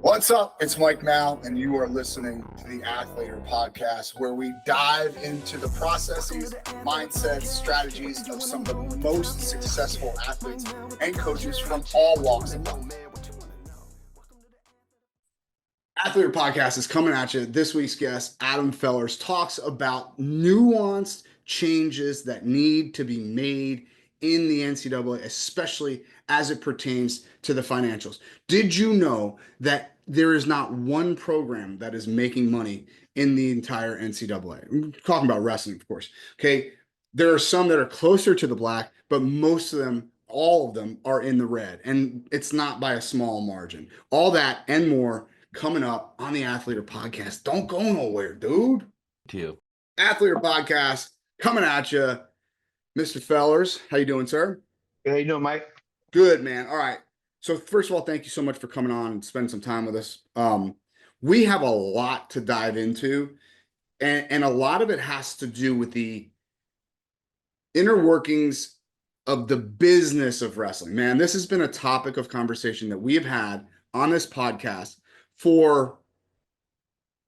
What's up? It's Mike Mal, and you are listening to the Athletor Podcast, where we dive into the processes, mindsets, strategies of some of the most successful athletes and coaches from all walks of life. Athletor Podcast is coming at you. This week's guest, Adam Fellers, talks about nuanced changes that need to be made in the NCAA, especially as it pertains to the financials. Did you know that there is not one program that is making money in the entire NCAA? I'm talking about wrestling, of course. Okay. There are some that are closer to the black, but most of them, all of them, are in the red. And it's not by a small margin. All that and more coming up on the Athletor Podcast. Don't go nowhere, dude. To you. Athletor Podcast coming at you. Mr. Fellers, how you doing, sir? How you doing, Mike? Good, man. All right. So first of all, thank you so much for coming on and spending some time with us. We have a lot to dive into, and a lot of it has to do with the inner workings of the business of wrestling. Man, this has been a topic of conversation that we have had on this podcast for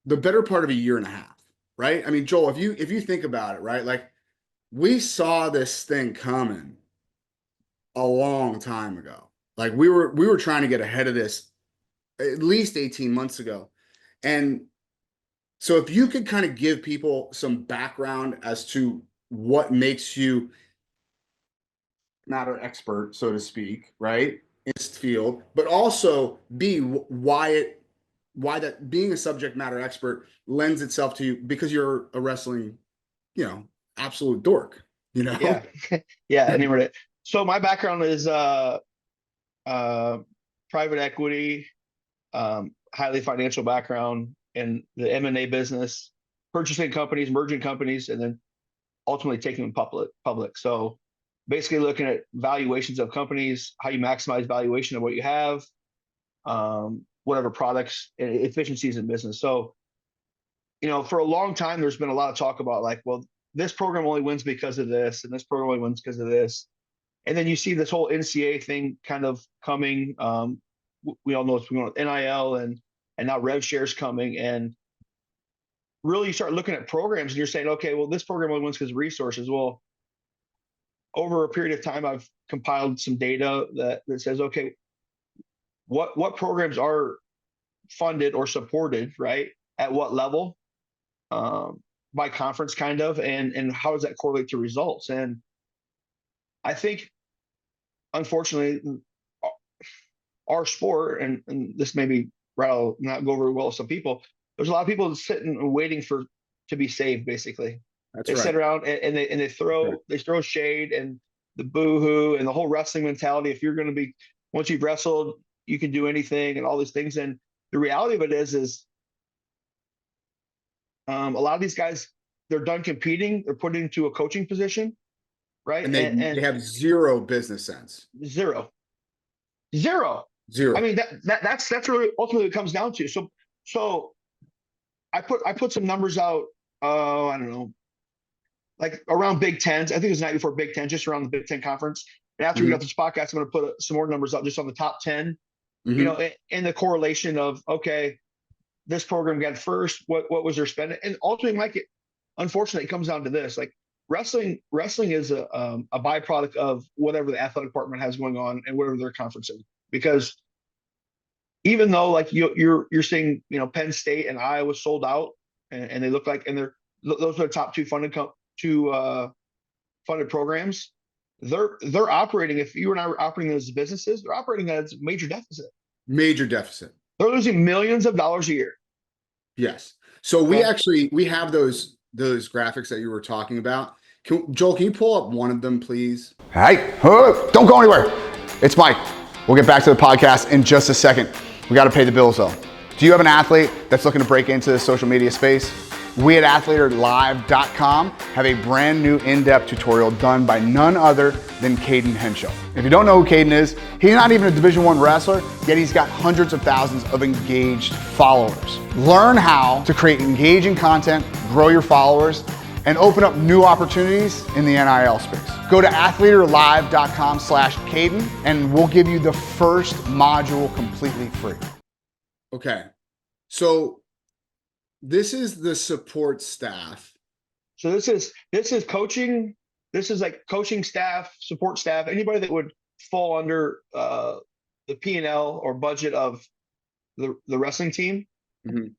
the better part of a year and a half, right? I mean, Joel, if you think about it, right? Like, we saw this thing coming a long time ago. Like we were trying to get ahead of this at least 18 months ago. And so if you could kind of give people some background as to what makes you matter expert, so to speak, right, in this field, but also why that being a subject matter expert lends itself to you, because you're a wrestling, absolute dork, Yeah. Yeah. So my background is private equity, highly financial background in the M&A business, purchasing companies, merging companies, and then ultimately taking them public. So basically looking at valuations of companies, how you maximize valuation of what you have, whatever products and efficiencies in business. So, for a long time, there's been a lot of talk about like, well, this program only wins because of this, and this program only wins because of this. And then you see this whole NCAA thing kind of coming. We all know what's going on with NIL and now rev shares coming. And really you start looking at programs and you're saying, okay, well, this program only wins because of resources. Well, over a period of time, I've compiled some data that says, okay, what programs are funded or supported, right? At what level? By conference kind of, and how does that correlate to results? And I think, unfortunately, our sport, and this maybe will not go very well with some people, there's a lot of people sitting and waiting to be saved, basically. They sit around and they throw shade and the boo-hoo and the whole wrestling mentality. If you're going to be, once you've wrestled, you can do anything and all these things. And the reality of it is a lot of these guys, they're done competing, they're put into a coaching position, right? And they have zero business sense. Zero. I mean, that's really ultimately what it comes down to. So I put some numbers out, I don't know, like around Big Tens. I think it was the night before Big Ten, just around the Big Ten conference. And after we got this podcast, I'm going to put some more numbers out just on the top 10, and the correlation of, okay, this program got first, what was their spending? And ultimately, Mike, unfortunately, it comes down to this. Like wrestling is a byproduct of whatever the athletic department has going on and whatever their conference is. Because even though like you're seeing, Penn State and Iowa sold out and they look like, and those are the top two funded programs, they're operating, if you and I were operating as businesses, they're operating as a major deficit. They're losing millions of dollars a year. Yes. So we have those graphics that you were talking about. Joel, can you pull up one of them, please? Hey, don't go anywhere. It's Mike. We'll get back to the podcast in just a second. We got to pay the bills though. Do you have an athlete that's looking to break into the social media space? We at athletorlive.com have a brand new in-depth tutorial done by none other than Caden Henshaw. If you don't know who Caden is, he's not even a Division I wrestler, yet he's got hundreds of thousands of engaged followers. Learn how to create engaging content, grow your followers, and open up new opportunities in the NIL space. Go to athletorlive.com/Caden and we'll give you the first module completely free. Okay. So this is the support staff. So this is coaching. This is like coaching staff, support staff, anybody that would fall under the P&L or budget of the wrestling team. Mhm.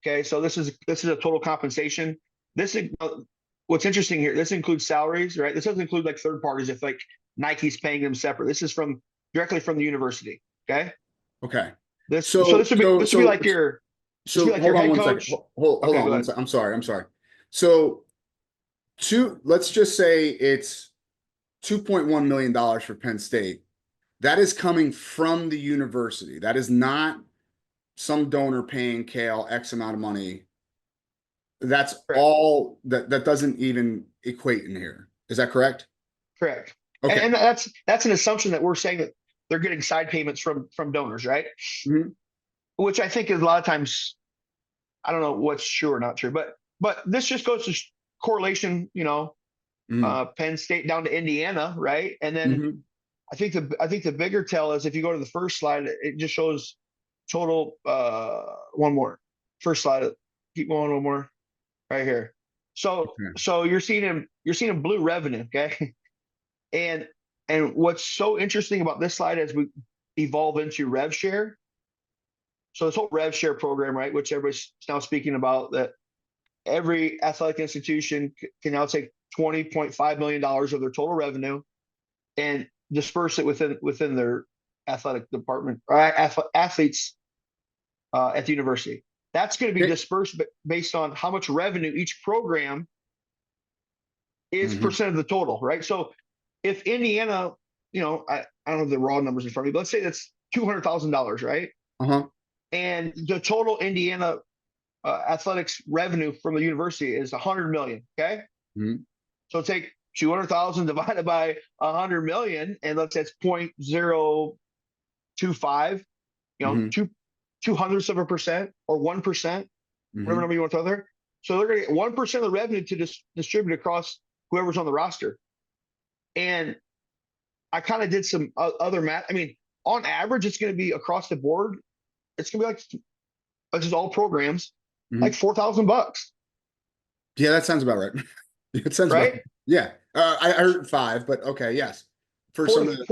Okay, so this is a total compensation. This is what's interesting here. This includes salaries, right? This doesn't include like third parties if like Nike's paying them separate. This is directly from the university. Okay. Okay. This So this would be like your hold on head one coach. second. Hold Okay, on go one ahead. second. I'm sorry. So let's just say it's $2.1 million for Penn State. That is coming from the university. That is not some donor paying Kale X amount of money. That's Correct. all that doesn't even equate in here. Is that correct? Correct. Okay. And that's an assumption that we're saying that they're getting side payments from donors, right? Mhm. Which I think is a lot of times, I don't know what's true or not true, but this just goes to correlation, Mhm. Penn State down to Indiana, right? And then Mhm. I think the bigger tell is if you go to the first slide, it just shows total. One more, first slide. Keep going, one more, right here. So Okay. you're seeing him blue revenue, okay? And what's so interesting about this slide as we evolve into rev share. So this whole rev share program, right, which everybody's now speaking about, that every athletic institution can now take $20.5 million of their total revenue and disperse it within their athletic department or athletes at the university. That's going to be Okay. dispersed based on how much revenue each program is Mhm. percent of the total, right? So if Indiana, I don't have the raw numbers in front of me, but let's say that's $200,000, right? Uh-huh. And the total Indiana athletics revenue from the university is 100 million. Okay, Mhm. so take 200,000 divided by 100 million, and let's say it's 0.025. Mhm. Two hundredths of a percent or 1%, whatever Mhm. number you want to throw there. So they're going to get 1% of the revenue to distribute across whoever's on the roster. And I kind of did some other math. I mean, on average, it's going to be across the board. It's going to be like just all programs, like Mhm. $4,000, Yeah, that sounds about right. It sounds about right? yeah. I heard 5, but okay, yes. For Four some to of the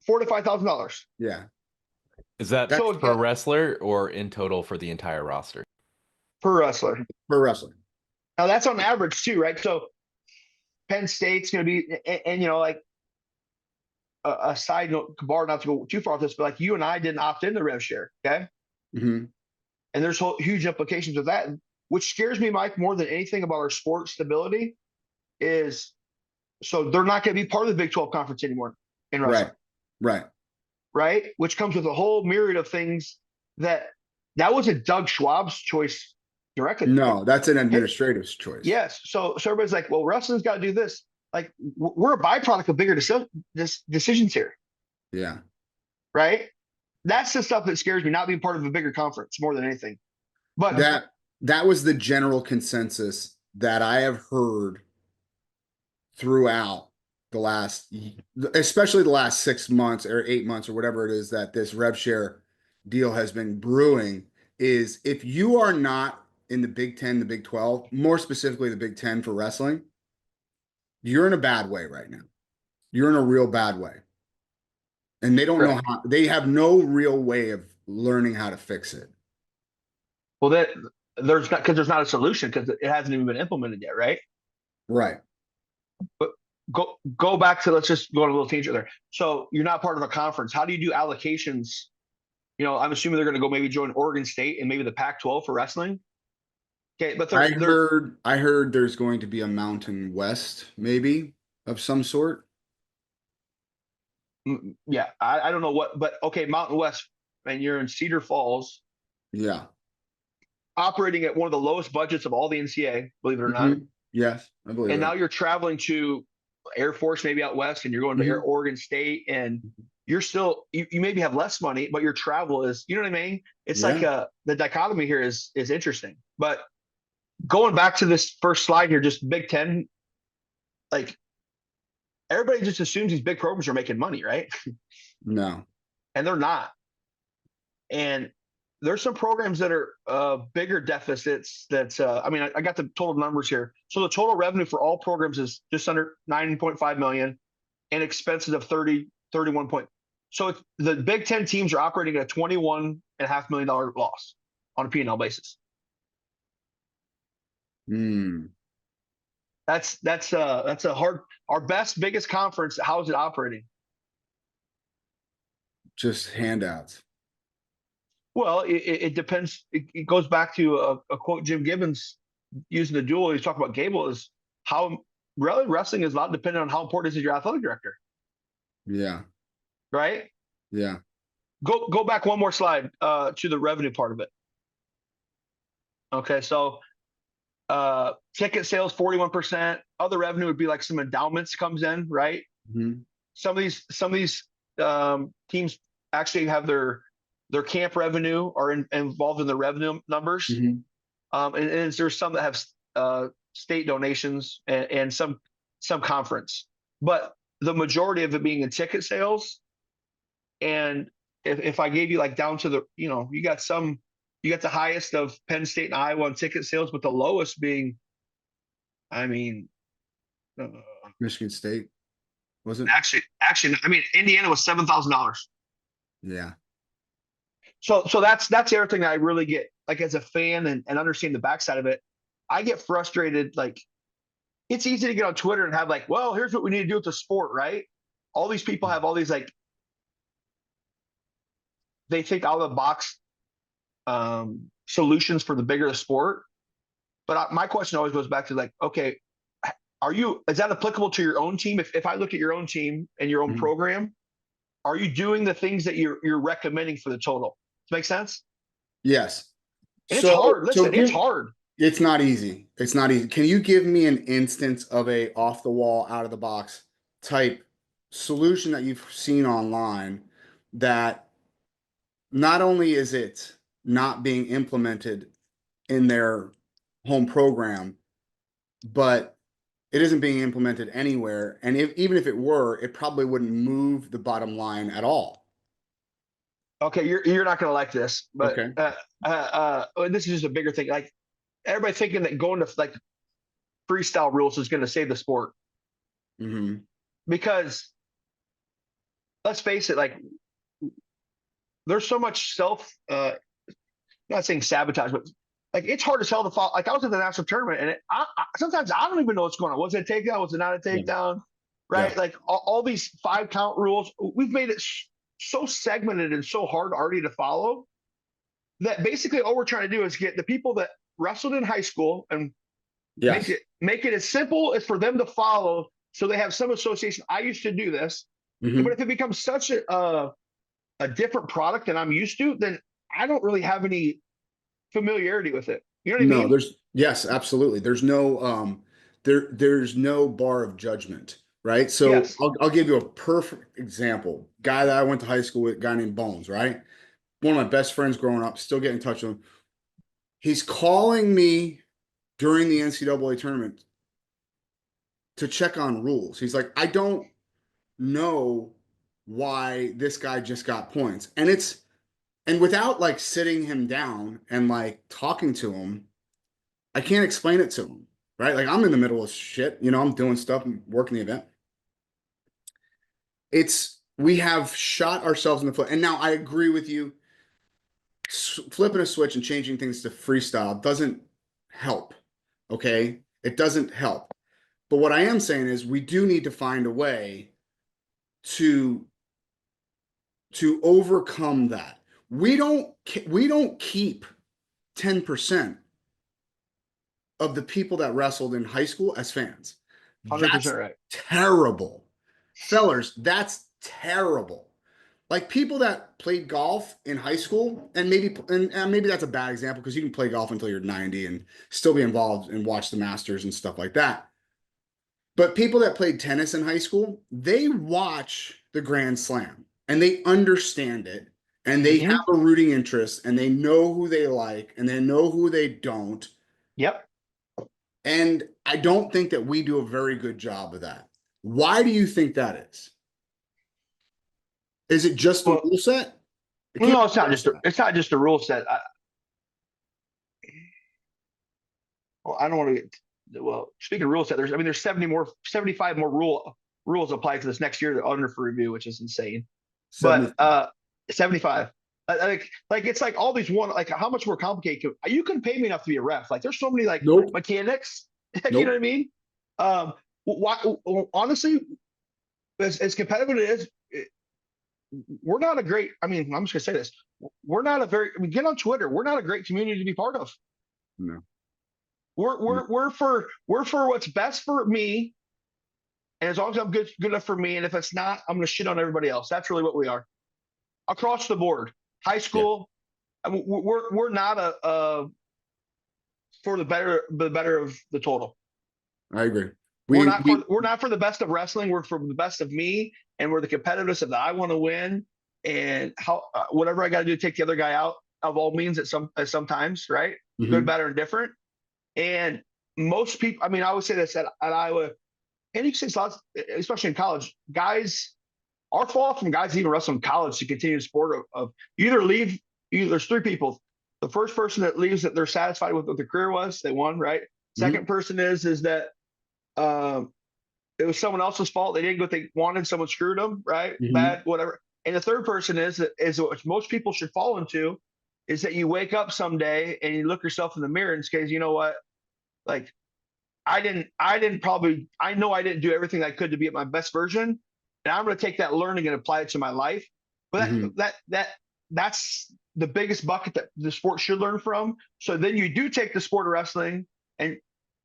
four to $5,000. yeah. Is that So That's per again, wrestler or in total for the entire roster? per wrestler. for wrestling. Now that's on average too, right? So Penn State's going to be, and like a side note, bar not to go too far with this, but like you and I didn't opt into rev share, okay? Mhm. And there's huge implications of that, which scares me, Mike, more than anything about our sport stability is so they're not going to be part of the Big 12 conference anymore in wrestling, Right. Right. right? Which comes with a whole myriad of things that wasn't Doug Schwab's choice directly. Like, No, that's an hey, administrative choice. yes. So everybody's like, well, wrestling's got to do this. Like, we're a byproduct of bigger decisions here, Yeah. right? That's the stuff that scares me, not being part of a bigger conference more than anything. But That was the general consensus that I have heard throughout the last, especially the last 6 months or 8 months or whatever it is that this rev share deal has been brewing, is if you are not in the Big 10, the Big 12, more specifically the Big 10 for wrestling, you're in a bad way right now. You're in a real bad way. And they don't know how, they have no real way of learning how to fix it. well, that there's not a solution because it hasn't even been implemented yet, right? Right. But go back to, let's just go on a little tangent there. So you're not part of a conference. How do you do allocations? I'm assuming they're going to go maybe join Oregon State and maybe the Pac-12 for wrestling. Okay, but I heard there's going to be a Mountain West, maybe, of some sort. Yeah, I don't know what, but okay, Mountain West, and you're in Cedar Falls, Yeah. operating at one of the lowest budgets of all the NCAA, believe it or not. Mhm. Yes, I believe And that. now you're traveling to Air Force, maybe out west, and you're going to Mhm. Oregon State, and you're still you maybe have less money, but your travel is, you know what I mean? It's like Yeah. the dichotomy here is interesting. But going back to this first slide here, just Big Ten, like everybody just assumes these big programs are making money, right? No. And they're not. And there's some programs that are bigger deficits. That's I mean, I got the total numbers here. So the total revenue for all programs is just under 9.5 million, and expenses of 31 point. So it's, the Big Ten teams are operating at a $21.5 million loss on a P&L basis. That's a hard. Our biggest conference. How is it operating? Just handouts. Well, it depends. It goes back to a quote Jim Gibbons using the duel. He's talking about Gable is how really wrestling is not dependent on how important is your athletic director. Yeah. Right. Yeah. Go back one more slide to the revenue part of it. Okay, so ticket sales 41%. Other revenue would be like some endowments comes in, right? Mm-hmm. Some of these teams actually have their camp revenue are involved in the revenue numbers. Mm-hmm. And there's some that have state donations and some conference, but the majority of it being in ticket sales. And if I gave you like down to the, you got the highest of Penn State and Iowa on ticket sales, but the lowest being, I mean, Michigan State, was it? Actually, I mean, Indiana was $7,000. Yeah. So that's the other thing that I really get, like, as a fan and understand the backside of it. I get frustrated. Like, it's easy to get on Twitter and have like, well, here's what we need to do with the sport, right? All these people have all these, like, they think out of the box solutions for the bigger the sport. But my question always goes back to, like, okay, is that applicable to your own team? If I look at your own team and your own Mm-hmm. program, are you doing the things that you're recommending for the total? Does that make sense? Yes. And it's hard. Listen, it's hard. It's not easy. It's not easy. Can you give me an instance of a off the wall, out of the box type solution that you've seen online that not only is it not being implemented in their home program, but it isn't being implemented anywhere. And even if it were, it probably wouldn't move the bottom line at all. Okay, you're not going to like this, but Okay. this is just a bigger thing. Like, everybody thinking that going to like freestyle rules is going to save the sport. Mm-hmm. Because let's face it, like, there's so much not saying sabotage, but like, it's hard to tell the fall. Like, I was at the national tournament, and sometimes I don't even know what's going on. Was it a takedown? Was it not a takedown? Yeah. Right? Yeah. Like, all these 5 count rules, we've made it so segmented and so hard already to follow that basically all we're trying to do is get the people that wrestled in high school and make it as simple as for them to follow, so they have some association. I used to do this, mm-hmm. But if it becomes such a different product than I'm used to, then I don't really have any familiarity with it. You know what I mean? Yes, absolutely. There's no there's no bar of judgment, right? So yes. I'll give you a perfect example. Guy that I went to high school with, a guy named Bones, right? One of my best friends growing up, still get in touch with him. He's calling me during the NCAA tournament to check on rules. He's like, I don't know why this guy just got points. And without like sitting him down and like talking to him, I can't explain it to him, right? Like, I'm in the middle of shit, I'm doing stuff, I'm working the event. We have shot ourselves in the foot. And now I agree with you. Flipping a switch and changing things to freestyle doesn't help. Okay. It doesn't help. But what I am saying is we do need to find a way to overcome that. We don't keep 10% of the people that wrestled in high school as fans. 100% That's right. Terrible. Fellers, that's terrible. Like, people that played golf in high school, and maybe that's a bad example because you can play golf until you're 90 and still be involved and watch the Masters and stuff like that. But people that played tennis in high school, they watch the Grand Slam and they understand it, and they have a rooting interest, and they know who they like and they know who they don't. Yep. And I don't think that we do a very good job of that. Why do you think that is? Is it just the rule set? It No, can't it's not just a rule set. Well, I don't want to get well. Speaking of rule set, there's 75 more rules applied to this next year that are under for review, which is insane. 70. But 75. Like it's like all these like how much more complicated you couldn't pay me enough to be a ref. Like there's so many like Nope. mechanics. You Nope. know what I mean? Why, honestly, as competitive as it is, we're not a great. I mean, I'm just gonna say this. We're not a very. I mean, get on Twitter. We're not a great community to be part of. No. We're for what's best for me, and as long as I'm good enough for me, and if it's not, I'm gonna shit on everybody else. That's really what we are, across the board. High school, I mean, we're not a for the better of the total. I agree. We're not for the best of wrestling. We're for the best of me, and we're the competitiveness of that I want to win, and how whatever I got to do to take the other guy out of all means at sometimes, right? Mhm. Good, better, and different. And most people, I mean, I would say this at Iowa, and you can say lots, especially in college, guys, our fall from guys even wrestle in college to continue the sport of you either leave, there's three people. The first person that leaves that they're satisfied with what their career was, they won, right? Second person is that it was someone else's fault. They didn't get what they wanted. Someone screwed them, right? Bad, whatever. And the third person is what most people should fall into, is that you wake up someday and you look yourself in the mirror and say, you know what? Like, I know I didn't do everything I could to be at my best version. And I'm going to take that learning and apply it to my life. But that's the biggest bucket that the sport should learn from. So then you do take the sport of wrestling, and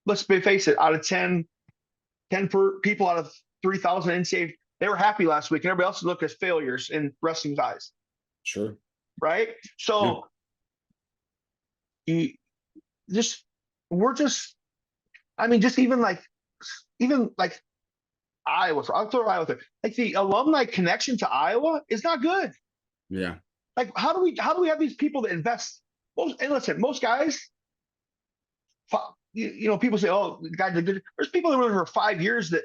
let's face it, out of 10 people out of 3,000 NCAA, they were happy last week, and everybody else looked as failures in wrestling's eyes. Sure. Right? So just even like Iowa, so I'll throw Iowa there. Like the alumni connection to Iowa is not good. Yeah. Like how do we have these people that invest? Most guys, people say, oh, the guy did good. There's people that were for 5 years that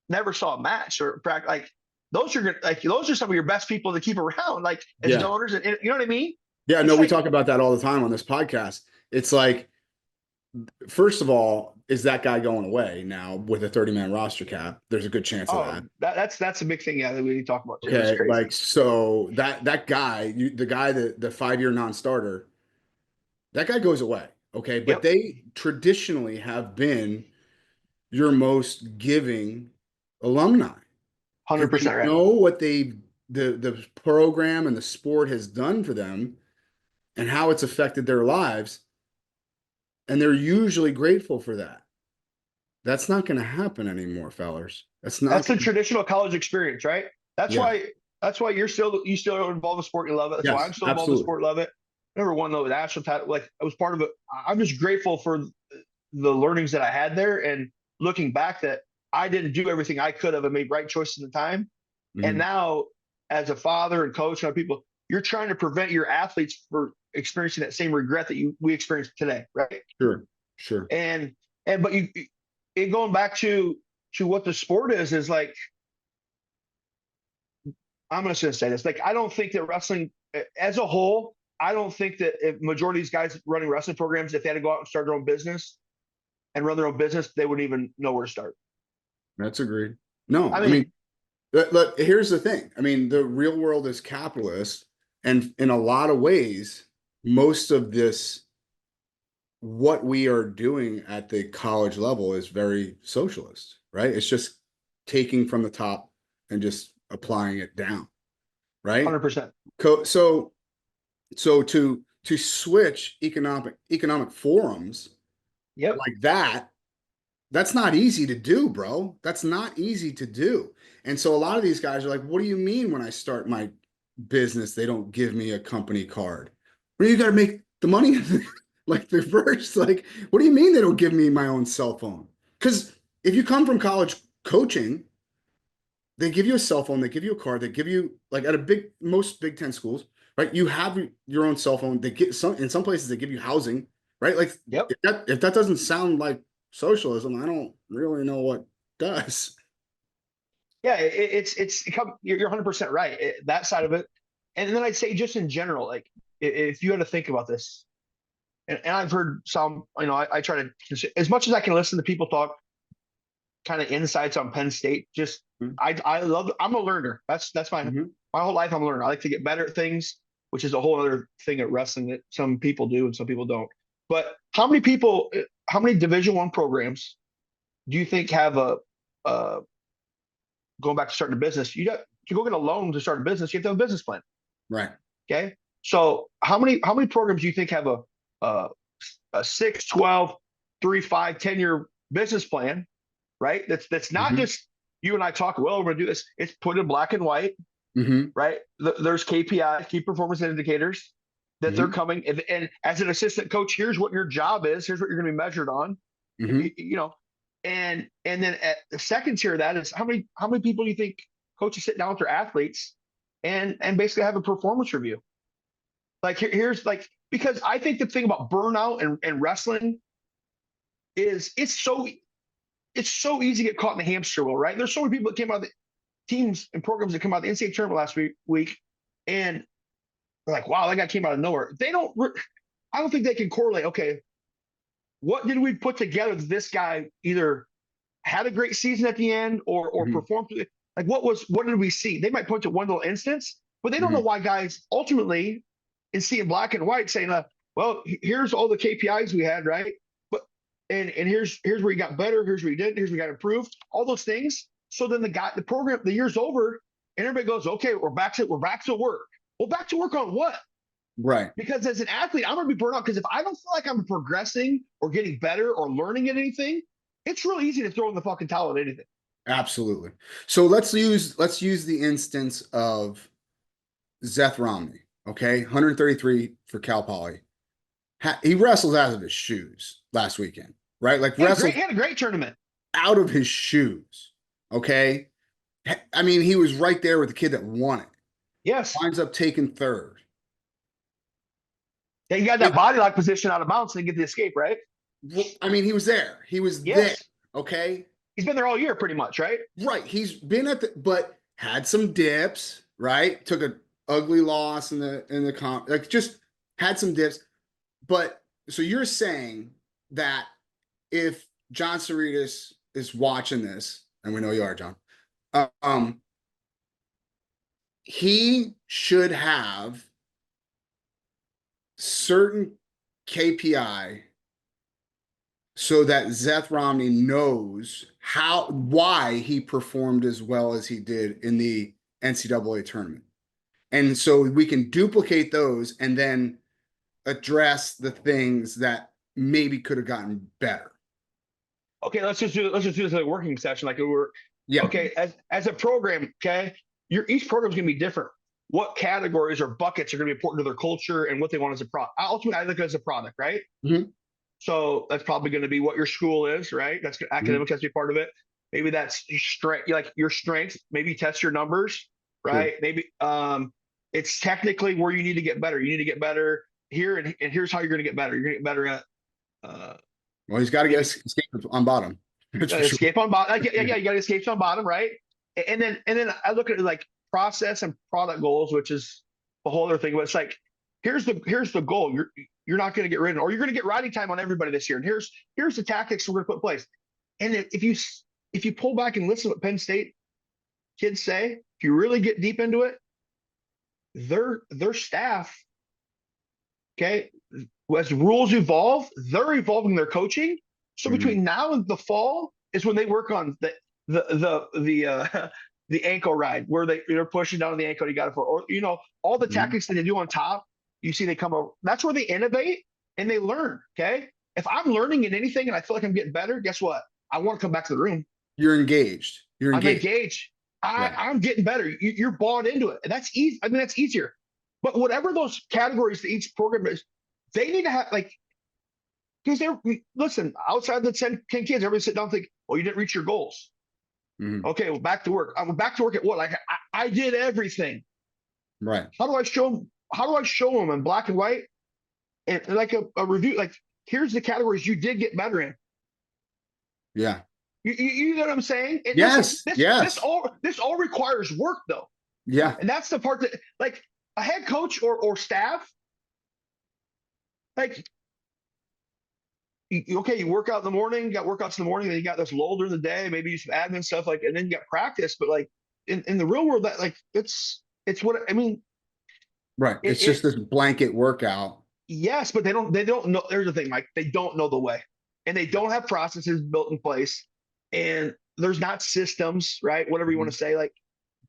never saw a match or practice. Like those are some of your best people to keep around, like as donors, and you know what I mean? Yeah, no, we talk about that all the time on this podcast. It's like, first of all, is that guy going away now with a 30-man roster cap? There's a good chance of that. That's a big thing, that we talk about too. Okay, like so that guy, the guy that the 5-year non-starter, that guy goes away. Okay, but they traditionally have been your most giving alumni. 100% right. Know what the program and the sport has done for them and how it's affected their lives, and they're usually grateful for that. That's not going to happen anymore, fellers. That's the traditional college experience, right? That's why you still involved in sport, you love it. That's why I'm still involved in sport, love it. Never won the national title. Like I was part of it. I'm just grateful for the learnings that I had there, and looking back that I didn't do everything I could have and made right choices at the time. And now, as a father and coach and other people, you're trying to prevent your athletes from experiencing that same regret that we experienced today, right? Sure. But going back to what the sport is like, I'm just going to say this. Like, I don't think that wrestling as a whole, I don't think that if majority of these guys running wrestling programs, if they had to go out and start their own business and run their own business, they wouldn't even know where to start. That's agreed. No, I mean look, here's the thing. I mean, the real world is capitalist, and in a lot of ways, most of this, what we are doing at the college level, is very socialist, right? It's just taking from the top and just applying it down, right? 100%. So to switch economic forums, like that's not easy to do, bro. That's not easy to do. And so a lot of these guys are like, what do you mean when I start my business, they don't give me a company card? Well, you got to make the money like the first. Like, what do you mean they don't give me my own cell phone? Because if you come from college coaching, they give you a cell phone, they give you a card, they give you, like at most Big Ten schools, right? You have your own cell phone. They get in some places they give you housing, right? Like if that doesn't sound like socialism, I don't really know what does. Yeah, you're 100% right. That side of it, and then I'd say just in general, like if you had to think about this, and I've heard some, I try to, as much as I can listen to people talk kind of insights on Penn State, just, I love, I'm a learner. That's my whole life. I'm a learner. I like to get better at things, which is a whole other thing at wrestling that some people do and some people don't. But how many Division I programs do you think have going back to starting a business? To go get a loan to start a business, you have to have a business plan. Right. Okay. So how many programs do you think have a 6, 12, 3, 5, 10-year business plan, right? That's not just you and I talk, well, we're going to do this. It's put in black and white, right? There's KPI, key performance indicators that they're coming. And as an assistant coach, here's what your job is. Here's what you're going to be measured on, and then at the second tier of that is how many people do you think coaches sit down with their athletes and basically have a performance review? Like here's like, because I think the thing about burnout and wrestling is it's so easy to get caught in the hamster wheel, right? There's so many people that came out of the teams and programs that come out of the NCAA tournament last week, and they're like, wow, that guy came out of nowhere. I don't think they can correlate, okay, what did we put together that this guy either had a great season at the end or performed? Like what did we see? They might point to one little instance, but they don't know why guys ultimately and seeing black and white saying, well, here's all the KPIs we had, right? But and here's where you got better, here's where you didn't, here's where you got improved, all those things. So then the year's over, and everybody goes, okay, we're back to work. Well, back to work on what? Right. Because as an athlete, I'm gonna be burned out because if I don't feel like I'm progressing or getting better or learning at anything, it's real easy to throw in the fucking towel at anything. Absolutely. So let's use the instance of Zeth Romney. Okay, 133 for Cal Poly. He wrestles out of his shoes last weekend, right? Like He had a great tournament. Out of his shoes. Okay, I mean, he was right there with the kid that won it. Yes. Winds up taking third. Yeah, you got that body lock position out of bounds and get the escape, right? Well, I mean, he was there. He was there. Okay. He's been there all year, pretty much, right? Right. He's been but had some dips, right? Took an ugly loss in the comp, like just had some dips. But so you're saying that if John Cerritos is watching this, and we know you are, John, he should have certain KPI so that Zeth Romney knows why he performed as well as he did in the NCAA tournament. And so we can duplicate those and then address the things that maybe could have gotten better. Okay, let's just do this as a working session, like we're okay as a program. Okay, each program is going to be different. What categories or buckets are going to be important to their culture and what they want as a product? Ultimately, I look at it as a product, right? So that's probably going to be what your school is, right? That's academic has to be part of it. Maybe that's strength, like your strength. Maybe test your numbers, right? Maybe it's technically where you need to get better. You need to get better here, and here's how you're going to get better. You're going to get better at. Well, he's got to get escape on bottom. Escape on bottom. Yeah, you got to escape on bottom, right? And then I look at it like process and product goals, which is a whole other thing. But it's like here's the goal. You're not going to get rid of, or you're going to get riding time on everybody this year. And here's the tactics we're going to put in place. And if you pull back and listen to what Penn State kids say, if you really get deep into it, their staff, okay, as rules evolve, they're evolving their coaching. So between now and the fall is when they work on the ankle ride, where they're pushing down the ankle. You got it or all the tactics that they do on top. You see, they come over. That's where they innovate and they learn. Okay, if I'm learning in anything and I feel like I'm getting better, guess what? I want to come back to the room. You're engaged. I'm engaged. I'm getting better. You're bought into it, and that's easy. I mean, that's easier. But whatever those categories that each program is, they need to have because listen, outside the 10 kids, everybody sit down and think, well, you didn't reach your goals. Okay, well, back to work. I'm back to work at what? Like I did everything. Right. How do I show them in black and white and like a review? Like, here's the categories you did get better in. Yeah. You know what I'm saying? Yes. This all requires work, though. Yeah. And that's the part that, like, a head coach or staff, like, okay, you work out in the morning, you got workouts in the morning, then you got this lull during the day, maybe you some admin stuff, like, and then you got practice. But like in the real world, that like it's what I mean. Right. It's just this blanket workout. Yes, but they don't know. There's the thing, Mike. They don't know the way, and they don't have processes built in place, and there's not systems, right? Whatever you want to say. Like,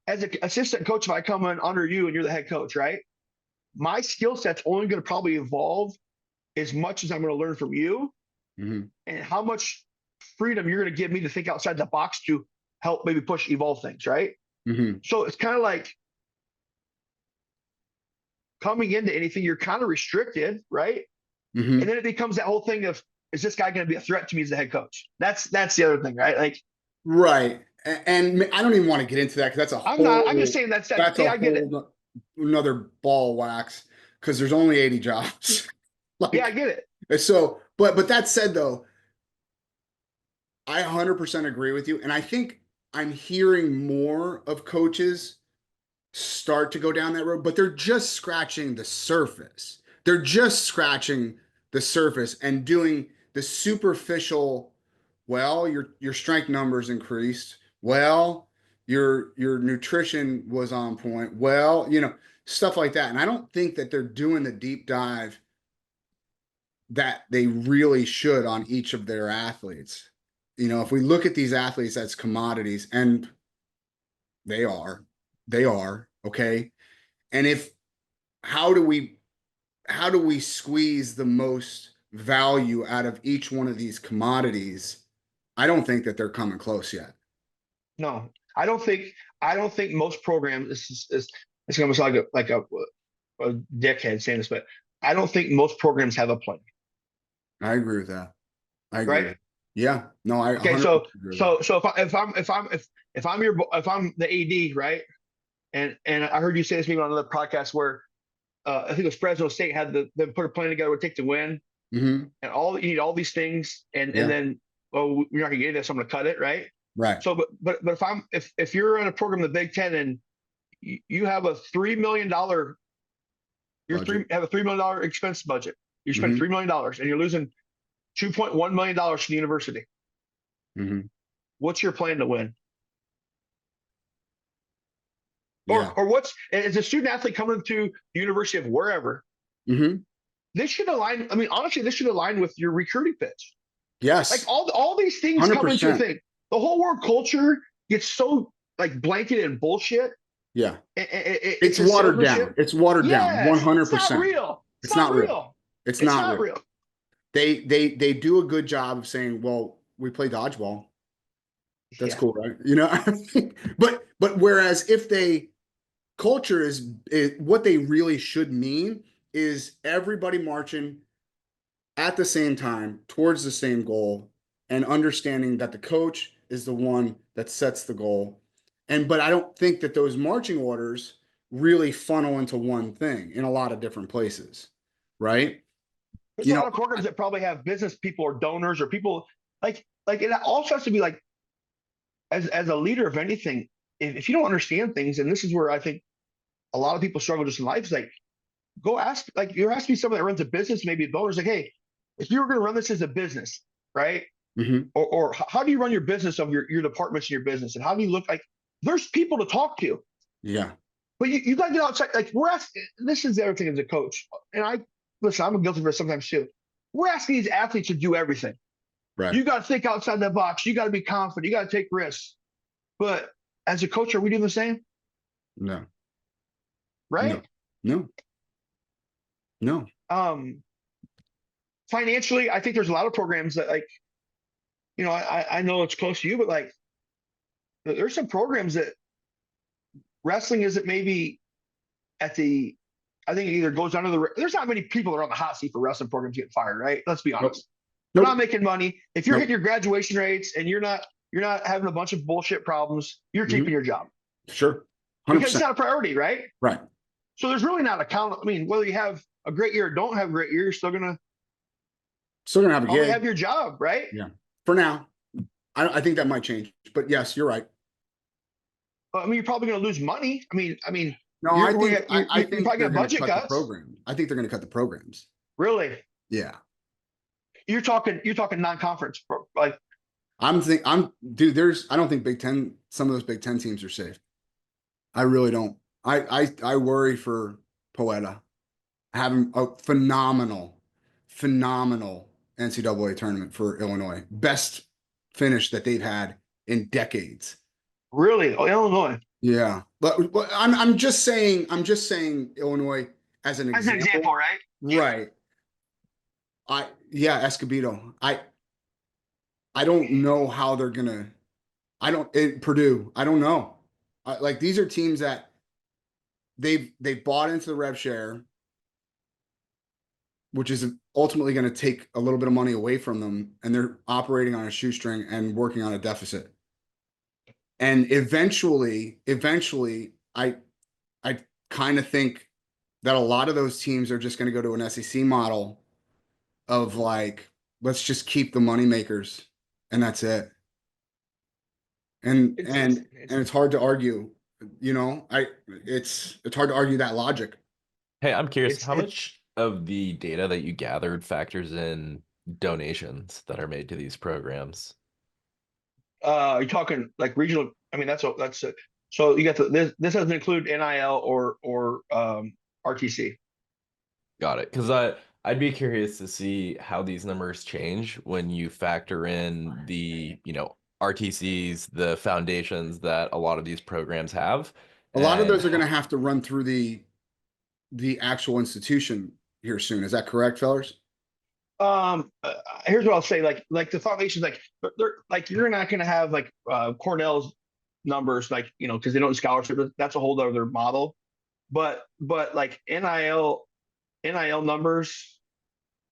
as an assistant coach, if I come in under you and you're the head coach, right? My skill set's only going to probably evolve as much as I'm going to learn from you, and how much freedom you're going to give me to think outside the box to help maybe evolve things, right? So it's kind of like coming into anything, you're kind of restricted, right? And then it becomes that whole thing of, is this guy going to be a threat to me as the head coach? That's the other thing, right? Like, right. And I don't even want to get into that because that's I'm just saying that's yeah, I get it. Another ball wax because there's only 80 jobs. Like, yeah, I get it. So, but that said though, I 100% agree with you. And I think I'm hearing more of coaches start to go down that road, but they're just scratching the surface. They're just scratching the surface and doing the superficial, well, your strength numbers increased. Well, your nutrition was on point. Well, stuff like that. And I don't think that they're doing the deep dive that they really should on each of their athletes. If we look at these athletes as commodities, and they are, okay. And how do we squeeze the most value out of each one of these commodities? I don't think that they're coming close yet. No, I don't think most programs, it's going to sound like a dickhead saying this, but I don't think most programs have a plan. I agree with that. I agree. Right? Yeah. No, I okay. So if I'm the AD, right? And I heard you say this maybe on another podcast where I think it was Fresno State had them put a plan together what it take to win, and you need all these things, and then you're not gonna get this, so I'm gonna cut it, right? Right. So, but if you're in a program in the Big Ten and you have a $3 million, have a $3 million expense budget, you spend $3 million and you're losing $2.1 million to the university. What's your plan to win? Or what's, as a student athlete coming to the University of wherever, this should align. I mean, honestly, this should align with your recruiting pitch. Yes. Like all these things 100%. Come into a thing. The whole world culture gets so like blanket and bullshit. Yeah. It's watered down. It's watered down. 100%. It's not real. It's not real. It's not real. They do a good job of saying, well, we play dodgeball. That's cool, right? But whereas if culture is what they really should mean is everybody marching at the same time towards the same goal and understanding that the coach is the one that sets the goal. But I don't think that those marching orders really funnel into one thing in a lot of different places, right? There's a lot of programs that probably have business people or donors or people like it also has to be like, as a leader of anything, if you don't understand things, and this is where I think a lot of people struggle just in life, is like, go ask, like, there has to be someone that runs a business, maybe a donors, like, hey, if you were going to run this as a business, right? Or how do you run your business of your departments in your business? And how do you look like, there's people to talk to. Yeah. But you got to get outside. Like, we're asking, this is the other thing as a coach. And listen, I'm guilty of it sometimes too. We're asking these athletes to do everything. Right. You got to think outside the box. You got to be confident. You got to take risks. But as a coach, are we doing the same? No. Right? No. Financially, I think there's a lot of programs that, like, I know it's close to you, but like, there's some programs that wrestling isn't maybe I think it either goes under there's not many people that are on the hot seat for wrestling programs getting fired, right? Let's be honest. You're not making money. If you're hitting your graduation rates and you're not having a bunch of bullshit problems, you're keeping your job. Sure. 100%. Because it's not a priority, right? Right. So there's really not I mean, whether you have a great year or don't have a great year, you're still gonna have a gig. Have your job, right? Yeah. For now. I think that might change. But yes, you're right. I mean, you're probably gonna lose money. I mean, No, I think you're they're probably gonna going to budget cut the cuts. program. I think they're going to cut the programs. Really? Yeah. You're talking non-conference, like I don't think Big Ten, some of those Big Ten teams are safe. I really don't. I worry for Poeta having a phenomenal NCAA tournament for Illinois. Best finish that they've had in decades. really? Oh, Illinois. Yeah. But I'm just saying Illinois as an As an example, right? Right. Escobedo. I don't know how they're gonna. Purdue. I don't know. Like these are teams that they've bought into the rev share, which is ultimately going to take a little bit of money away from them, and they're operating on a shoestring and working on a deficit. And eventually, I kind of think that a lot of those teams are just going to go to an SEC model of like, let's just keep the money makers, and that's it. And it's hard to argue, it's hard to argue that logic. Hey, I'm curious, how it's- much of the data that you gathered factors in donations that are made to these programs? You're talking like regional. I mean, that's it. So you got this doesn't include NIL or RTC. Got it. Because I'd be curious to see how these numbers change when you factor in the, RTCs, the foundations that a lot of these programs have. A lot of and those are going to have to run through the actual institution here soon. Is that correct, fellas? Here's what I'll say. Like the foundations, they're like you're not going to have like Cornell's numbers, like because they don't do scholarship. That's a whole other model. But like NIL numbers.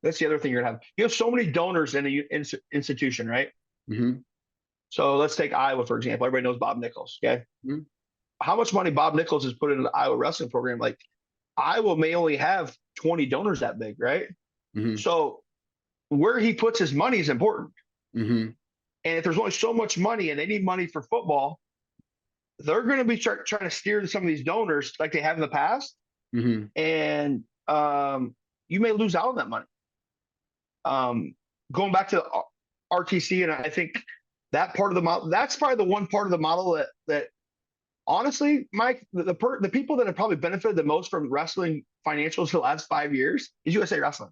That's the other thing you're gonna have. You have so many donors in a institution, right? Mm-hmm. So let's take Iowa, for example. Everybody knows Bob Nichols, okay? Mm-hmm. How much money Bob Nichols has put into the Iowa wrestling program? Like Iowa may only have 20 donors that big, right? Mm-hmm. So where he puts his money is important. Mm-hmm. And if there's only so much money and they need money for football, they're going to be trying to steer some of these donors like they have in the past. Mm-hmm. And you may lose out on that money. Going back to RTC, and I think that part of the model, that's probably the one part of the model that honestly, Mike, the people that have probably benefited the most from wrestling financials for the last 5 years is USA Wrestling.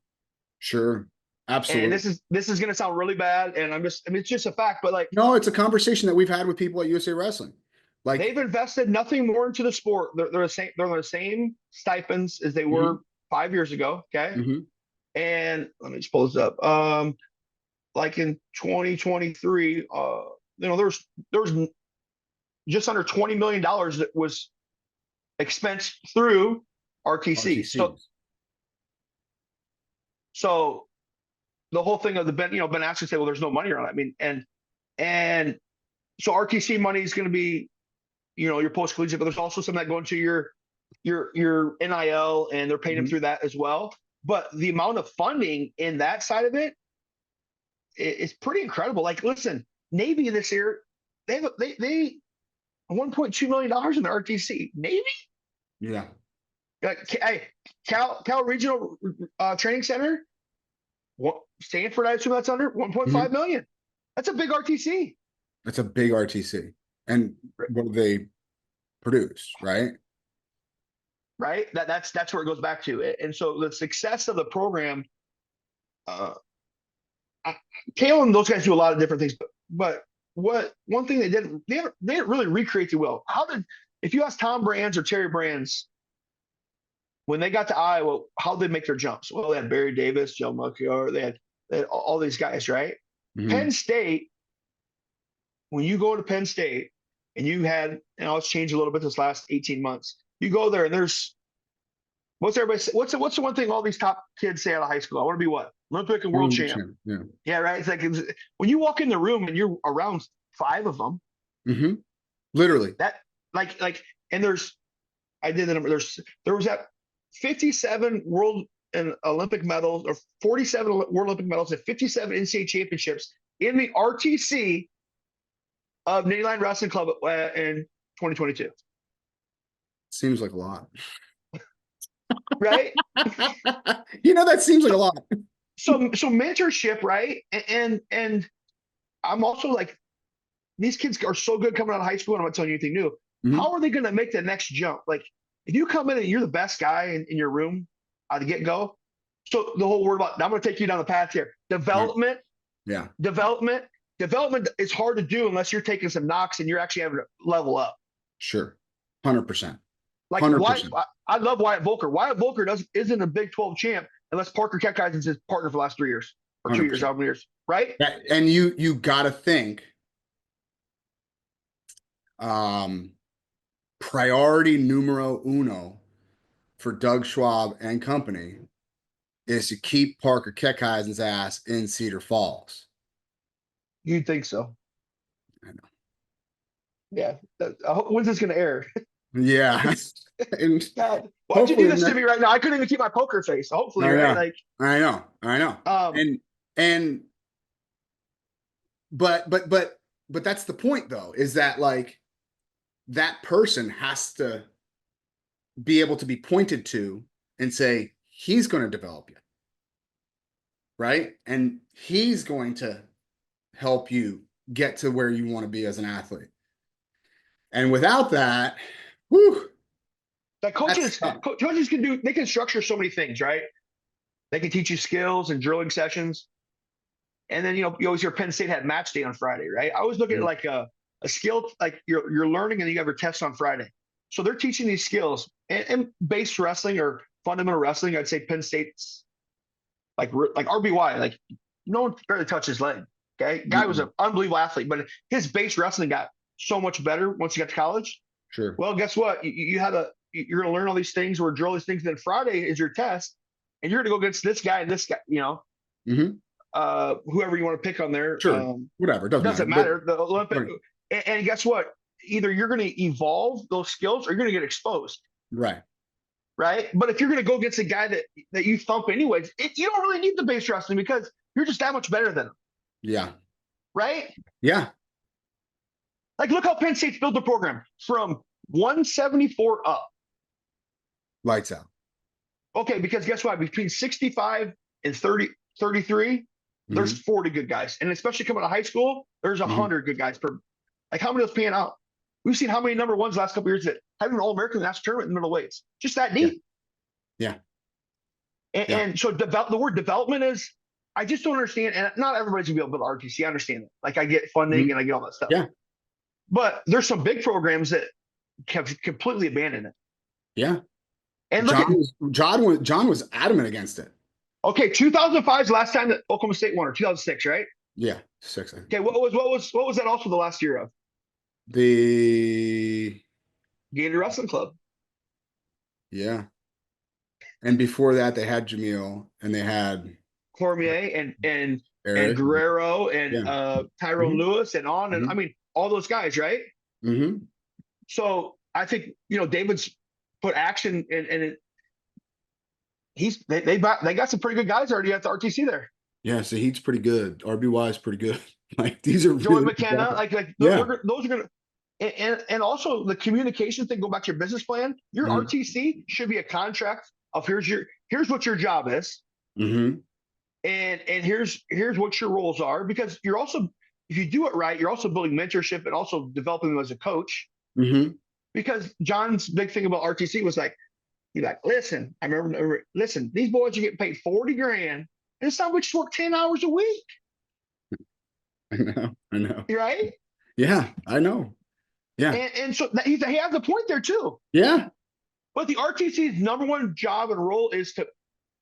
Sure. Absolutely. And this is going to sound really bad, and it's just a fact, but like, no, it's a conversation that we've had with people at USA Wrestling. Like they've invested nothing more into the sport. They're the same stipends as they were 5 years ago. Okay. Mm-hmm. And let me just pull this up. Like in 2023, there's just under $20 million that was expensed through RTC. So the whole thing of the Ben Askren said, well, there's no money around it. I mean, and so RTC money is going to be, your post-collegiate, but there's also some that go into your NIL, and they're paying them through that as well. But the amount of funding in that side of it is pretty incredible. Like, listen, Navy this year, they have $1.2 million in the RTC. Navy? Yeah. Hey, Cal Regional Training Center, Stanford, I assume that's under 1.5 million. That's a big RTC. That's a big RTC. And what do they produce, right? Right. That's where it goes back to. And so the success of the program, Kale and those guys do a lot of different things, but one thing they didn't really recreate the wheel. If you ask Tom Brands or Terry Brands, when they got to Iowa, how did they make their jumps? Well, they had Barry Davis, Joe Mucciar, they had all these guys, right? Mm-hmm. Penn State, when you go to Penn State and you had, it's changed a little bit this last 18 months. You go there and there's, what's the one thing all these top kids say out of high school? I want to be what? Olympic and world champ. Yeah, right. It's like when you walk in the room and you're around 5 of them. Mm-hmm. Literally. That and I did the number. There was that 57 world and Olympic medals, or 47 World Olympic medals, and 57 NCAA championships in the RTC of Navy Line Wrestling Club in 2022. Seems like a lot. right? That seems like a lot. So mentorship, right? And I'm also like, these kids are so good coming out of high school, and I'm not telling you anything new. Mhm. How are they going to make the next jump? Like, if you come in and you're the best guy in your room out of the get-go, so the whole word about, I'm going to take you down the path here. Development, Yeah, development is hard to do unless you're taking some knocks and you're actually having to level up. sure. 100%. Like 100%. I love Wyatt Volker. Wyatt Volker isn't a Big 12 champ unless Parker Keckheisen's his partner for the last 3 years or 2 years, 100%. how many years, right? And you got to think priority numero uno for Doug Schwab and company is to keep Parker Keckheisen's ass in Cedar Falls. You'd think so. I know. Yeah. When's this going to air? Yeah. And God, why'd you do this to hopefully me right now? I couldn't even keep my poker face. Hopefully, I right? know. Like, I know. But that's the point though, is that like that person has to be able to be pointed to and say, he's going to develop you. Right? And he's going to help you get to where you want to be as an athlete. And without that, whew, like coaches they can structure so many things, right? They can teach you skills and drilling sessions. And then, you always hear Penn State had match day on Friday, right? I was looking at like a skill, like you're learning and you have your test on Friday. So they're teaching these skills and base wrestling or fundamental wrestling. I'd say Penn State's like RBY, like no one barely touched his leg. Okay. Guy was an unbelievable athlete, but his base wrestling got so much better once he got to college. Sure. Well, guess what? You're going to learn all these things or drill these things. Then Friday is your test and you're going to go against this guy and this guy, whoever you want to pick on there. Sure. Whatever. Doesn't matter. The Olympic. Right. And guess what? Either you're going to evolve those skills or you're going to get exposed. Right. Right. But if you're going to go against a guy that you thump anyways, you don't really need the base wrestling because you're just that much better than him. Yeah. Right. Yeah. Like, look how Penn State's built the program from 174 up. Lights out. Okay. Because guess what? Between 65 and 33, there's 40 good guys. And especially coming out of high school, there's 100 good guys per. Like, how many of those pan out? We've seen how many number ones the last couple of years that having an All-American national tournament in the middle weights. Just that deep. Yeah. And so the word development is, I just don't understand. And not everybody's going to be able to build RTC. I understand that. Like, I get funding and I get all that stuff. Yeah. But there's some big programs that have completely abandoned it. Yeah. And look, John was adamant against it. Okay, 2005 is the last time that Oklahoma State won, or 2006, right? Yeah, 6. Okay, what was that also the last year of? The Gator Wrestling Club. Yeah. And before that, they had Jamil and they had Cormier and Eric. Guerrero and Tyrone Lewis and on and I mean all those guys, right? Mm-hmm. So I think David's put action and they got some pretty good guys already at the RTC there. Yeah, so he's pretty good. RBY is pretty good. Like these are Joey really McKenna, those are gonna and also the communication thing. Go back to your business plan. Your RTC should be a contract of here's what your job is, and here's what your roles are, because you're also, if you do it right, you're also building mentorship and also developing them as a coach. Because John's big thing about RTC was like, he's like, listen, these boys are getting paid $40,000, and it's not we just work 10 hours a week. I know. Right? Yeah, I know. Yeah. And so he has a point there too. Yeah. But the RTC's number one job and role is to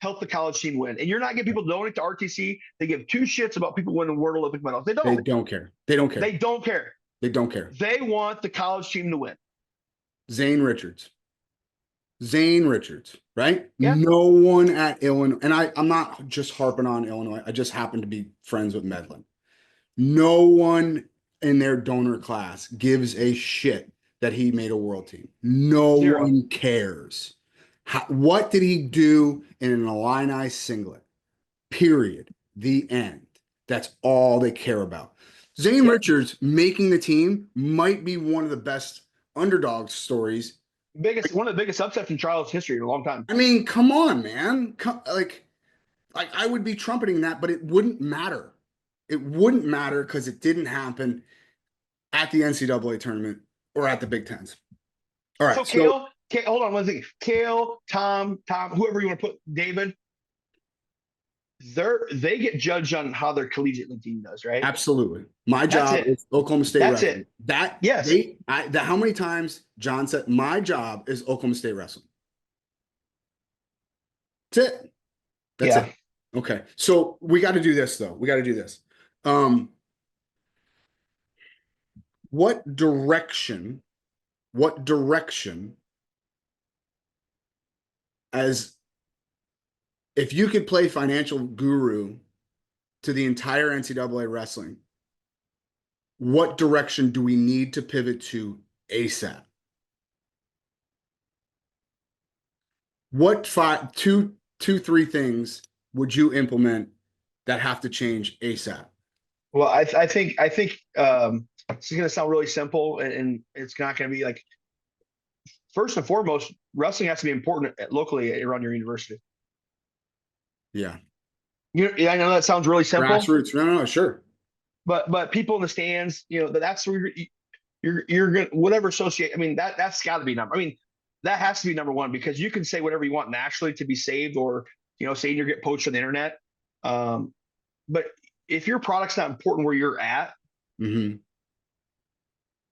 help the college team win. And you're not getting people donate to RTC. They give two shits about people winning World Olympic medals. They don't. They don't care. They don't care. They don't care. They don't care. They want the college team to win. Zane Richards, right? Yeah. No one at Illinois, and I'm not just harping on Illinois. I just happen to be friends with Medlin. No one in their donor class gives a shit that he made a world team. No one cares. What did he do in an Illini singlet? Period. The end. That's all they care about. Zane Richards making the team might be one of the best underdog stories One of the biggest upsets in Charlotte's history in a long time. I mean, come on, man. Like I would be trumpeting that, but it wouldn't matter. It wouldn't matter because it didn't happen at the NCAA tournament or at the Big Tens. All right. So Kale, hold on one thing. Kale, Tom, whoever you want to put, David, they get judged on how their collegiate team does, right? Absolutely. My job is Oklahoma State wrestling. Yes. How many times John said my job is Oklahoma State wrestling? That's it. That's it. Okay. So we got to do this though. We got to do this. What direction, as if you could play financial guru to the entire NCAA wrestling, what direction do we need to pivot to ASAP? What three things would you implement that have to change ASAP? Well, I think it's going to sound really simple, and it's not going to be like, first and foremost, wrestling has to be important locally around your university. Yeah. I know that sounds really simple. Grassroots. No, sure. But people in the stands, that's where you're going to, whatever associate. I mean, that's got to be that has to be number one, because you can say whatever you want nationally to be saved, or, saying you get poached on the internet. But if your product's not important where you're at,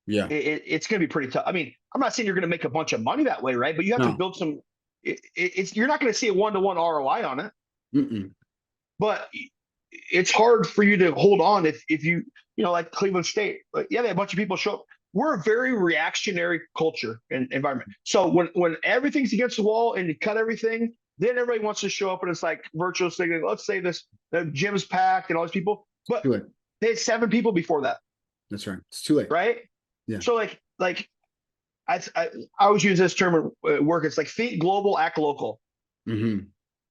yeah, it's going to be pretty tough. I mean, I'm not saying you're going to make a bunch of money that way, right? But you have to build some. You're not going to see a 1-to-1 ROI on it. But it's hard for you to hold on if you like Cleveland State. But yeah, they have a bunch of people show up. We're a very reactionary culture and environment. So when everything's against the wall and you cut everything, then everybody wants to show up, and it's like virtual thing. Let's say this: the gym's packed and all these people, but they had 7 people before that. That's right. It's too late, right? Yeah. So like I always use this term at work. It's like think global, act local.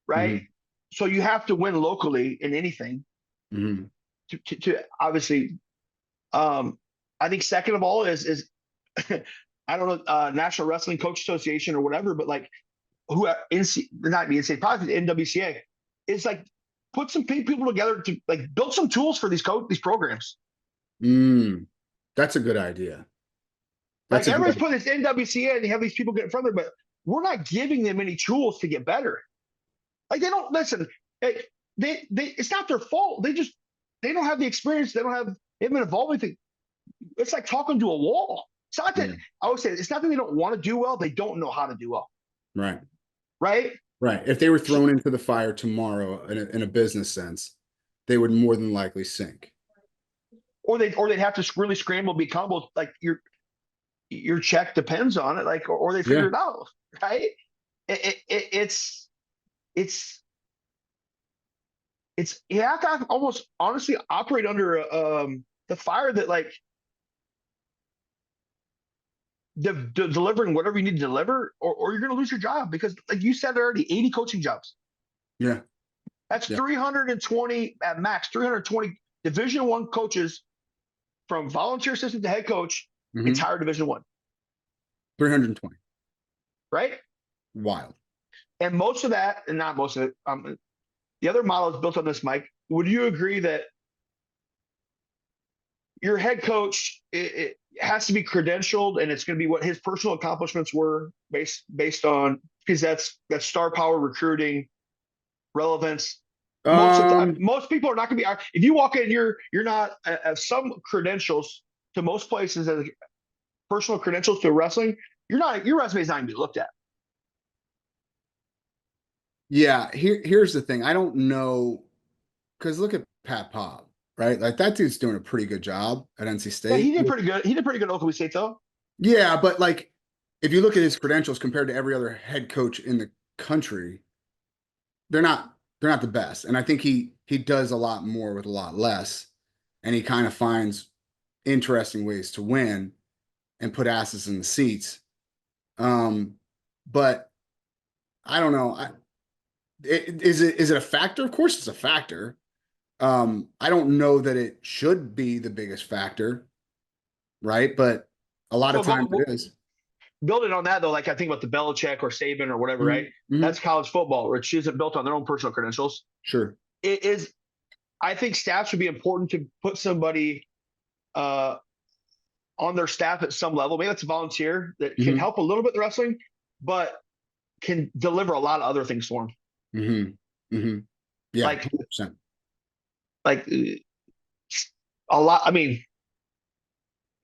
Right. So you have to win locally in anything to obviously. I think second of all is I don't know, National Wrestling Coach Association or whatever, but like not the NCAA, probably the NWCA. It's like put some people together to like build some tools for these programs. That's a good idea. Like everybody's putting this NWCA and you have these people get in front of them, but we're not giving them any tools to get better. Like they don't listen. They it's not their fault. They don't have the experience. They haven't been involved with it. It's like talking to a wall. It's not that I would say it's not that they don't want to do well. They don't know how to do well. Right. Right. Right. If they were thrown into the fire tomorrow in a business sense, they would more than likely sink. Or they'd have to really scramble, be humble. Like your check depends on it. Like or they figure it out. Right. It's you have to almost honestly operate under the fire that like delivering whatever you need to deliver, or you're going to lose your job, because like you said already, 80 coaching jobs. Yeah. That's 320 at max, 320 Division I coaches from volunteer assistant to head coach, entire Division I. 320. Right? Wild. And most of that, and not most of it, the other model is built on this, Mike. Would you agree that your head coach, it has to be credentialed, and it's going to be what his personal accomplishments were based on, because that's star power, recruiting, relevance. Most people are not going to be. If you walk in, you're not have some credentials to most places as personal credentials to wrestling. Your resume is not going to be looked at. Yeah, here's the thing. I don't know, because look at Pat Pop, right? Like that dude's doing a pretty good job at NC State. Yeah, he did pretty good. He did pretty good at Oklahoma State, though. Yeah, but like if you look at his credentials compared to every other head coach in the country, they're not the best. And I think he does a lot more with a lot less, and he kind of finds interesting ways to win and put asses in the seats. But I don't know. Is it a factor? Of course it's a factor. I don't know that it should be the biggest factor, right? But a lot of times it is. building on that though, like I think about the Belichick or Saban or whatever, right? Mhm. That's college football, which isn't built on their own personal credentials. Sure. It is. I think staff should be important to put somebody on their staff at some level. Maybe that's a volunteer that can Mhm. help a little bit in wrestling, but can deliver a lot of other things for them. Mm-hmm. Mm-hmm. Yeah, Like 100%. Like a lot. I mean,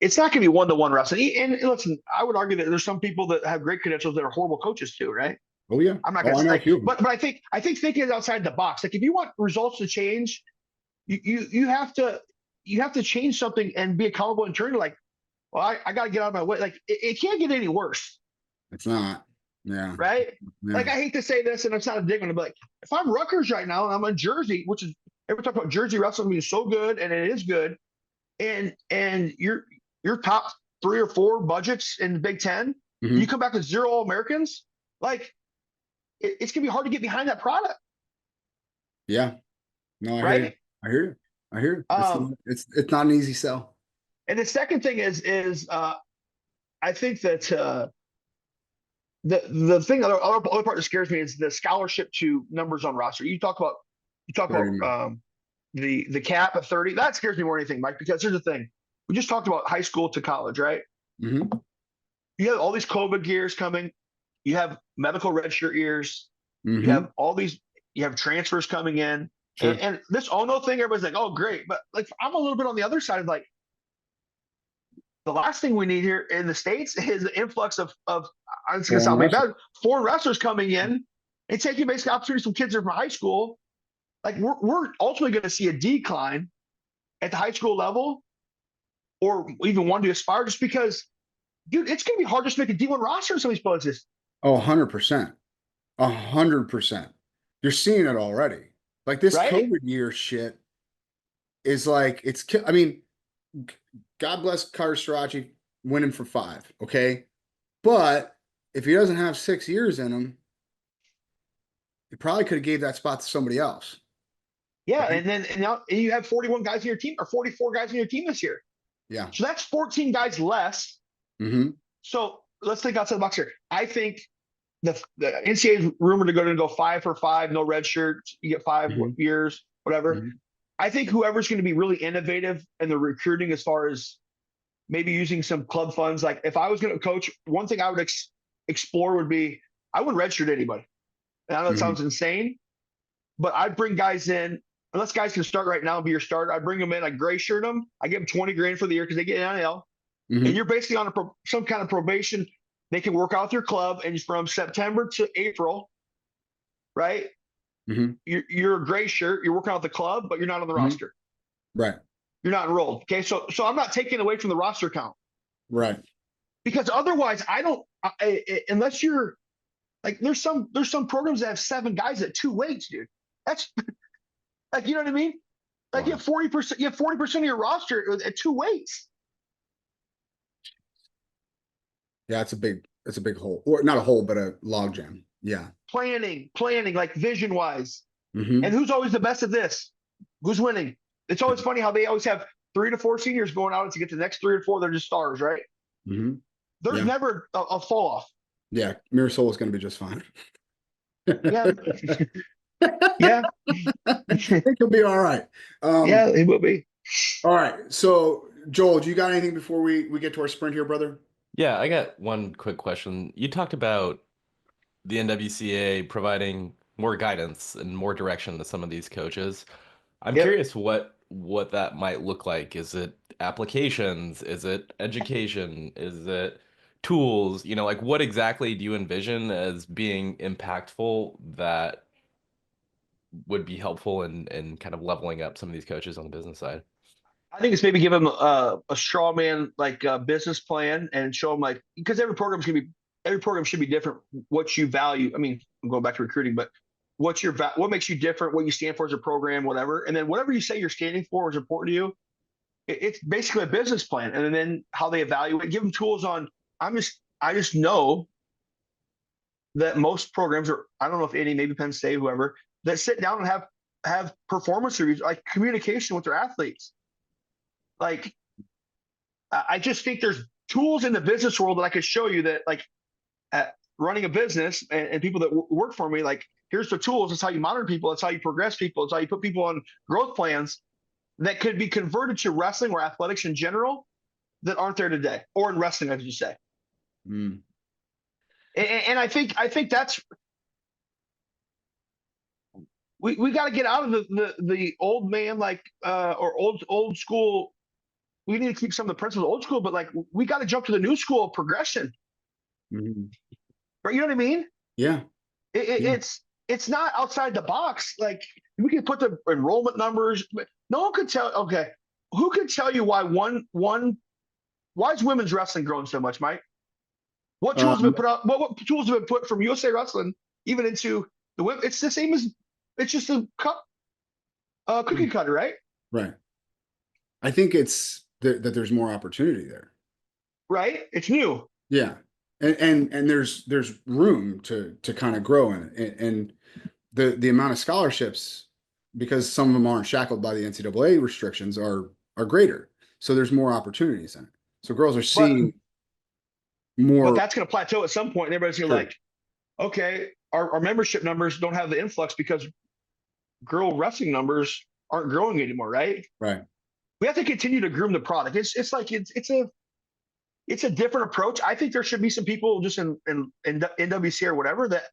it's not going to be one-to-one wrestling. And listen, I would argue that there's some people that have great credentials that are horrible coaches too, right? Oh yeah. I'm not I going to know a say, few of them. but I think thinking outside the box. Like if you want results to change, you have to change something and be accountable and turn to like, well, I got to get out of my way. Like it can't get any worse, It's not. Yeah. right? Yeah. Like I hate to say this, and it's not a dig on it, but like if I'm Rutgers right now and I'm in Jersey, which is every talk about Jersey wrestling being so good, and it is good, and your top 3 or 4 budgets in the Big Ten, Mhm. you come back with 0 All-Americans, like it's gonna be hard to get behind that product, Yeah. No, I hear you. right? I hear you. I hear you. It's not an easy sell. And the second thing is I think that the thing the other part that scares me is the scholarship to numbers on roster. You talk about Very the cap at 30. That scares me more than anything, Mike, because here's the thing. We just talked about high school to college, right? Mhm. You have all these COVID years coming. You have medical redshirt years. Mhm. You have all these. You have transfers coming in, Sure. and this no thing. Everybody's like, "Oh, great," but like I'm a little bit on the other side of like the last thing we need here in the States is the influx of it's going to sound Foreign bad, foreign wrestlers coming in and taking basically opportunities from kids that are from high school. Like we're ultimately going to see a decline at the high school level, or even one to aspire, just because, dude, it's going to be hard just to make a D1 roster in some of these places. Oh, 100%. 100%. You're seeing it already. Like this Right? COVID year shit is like I mean, God bless Carter Sirachi winning for 5, okay? But if he doesn't have 6 years in him, he probably could have gave that spot to somebody else. Yeah, Right? and now you have 41 guys in your team, or 44 guys in your team this year. Yeah. So that's 14 guys less. Mm-hmm. So let's think outside the box here. I think the NCAA is rumored to go 5 for 5, no red shirts. You get 5 Mhm. years, whatever. Mhm. I think whoever's going to be really innovative in the recruiting, as far as maybe using some club funds. Like if I was going to coach, one thing I would explore would be I wouldn't redshirt anybody. And I know that Mhm. sounds insane, but I'd bring guys in. Unless guys can start right now and be your starter, I'd bring them in. I gray shirt them. I give them 20 grand for the year because they get NIL. Mhm. And you're basically on some kind of probation. They can work out with your club, and from September to April, right? Mhm. You're a gray shirt. You're working out with the club, but you're not on the Mhm. roster. Right. You're not enrolled. Okay, so I'm not taking away from the roster count, Right. because otherwise, I don't. Unless you're like, there's some programs that have 7 guys at 2 weights, dude. That's like, you know what I mean? Like you have 40%. You have 40% of your roster at 2 weights. Yeah, it's a big hole. Or not a hole, but a log jam. Yeah. Planning, like vision wise. Mm-hmm. And who's always the best at this? Who's winning? It's always funny how they always have 3 to 4 seniors going out to get the next 3 or 4. They're just stars, right? Mm-hmm. There's never a fall off. Yeah, Mirasol is going to be just fine. Yeah. Yeah. I think he'll be all right. Yeah, it will be. All right. So, Joel, do you got anything before we get to our sprint here, brother? Yeah, I got one quick question. You talked about the NWCA providing more guidance and more direction to some of these coaches. I'm Yep. curious what that might look like. Is it applications? Is it education? Is it tools? You know, like what exactly do you envision as being impactful that would be helpful in kind of leveling up some of these coaches on the business side? I think it's maybe give them a straw man like business plan, and show them, like, because every program should be different. What you value. I mean, I'm going back to recruiting, but what makes you different, what you stand for as a program, whatever. And then whatever you say you're standing for is important to you. It's basically a business plan, and then how they evaluate. Give them tools on. I just know that most programs, or I don't know if any, maybe Penn State, whoever, that sit down and have performance reviews, like communication with their athletes. Like, I just think there's tools in the business world that I could show you that, like, at running a business and people that work for me, like, here's the tools. It's how you monitor people. It's how you progress people. It's how you put people on growth plans that could be converted to wrestling or athletics in general that aren't there today, or in wrestling, as you say. Mm. And I think that's, we got to get out of the old man, like, or old school. We need to keep some of the principles old school, but like, we got to jump to the new school of progression. Mm-hmm. Right? You know what I mean? Yeah. Yeah. It's not outside the box. Like, we can put the enrollment numbers, but no one could tell. Okay, who could tell you why why is women's wrestling growing so much, Mike? What tools have been put out? What tools have been put from USA Wrestling even into the women? It's the same as, it's just a cookie cutter, right? Right. I think it's that there's more opportunity there. Right. It's new. Yeah. And there's room to kind of grow in it. And the amount of scholarships, because some of them aren't shackled by the NCAA restrictions, are greater. So there's more opportunities in it. So girls are seeing more. But that's going to plateau at some point, and everybody's going to like, okay, our membership numbers don't have the influx because girl wrestling numbers aren't growing anymore, right? Right. We have to continue to groom the product. It's a different approach. I think there should be some people just in NWC or whatever that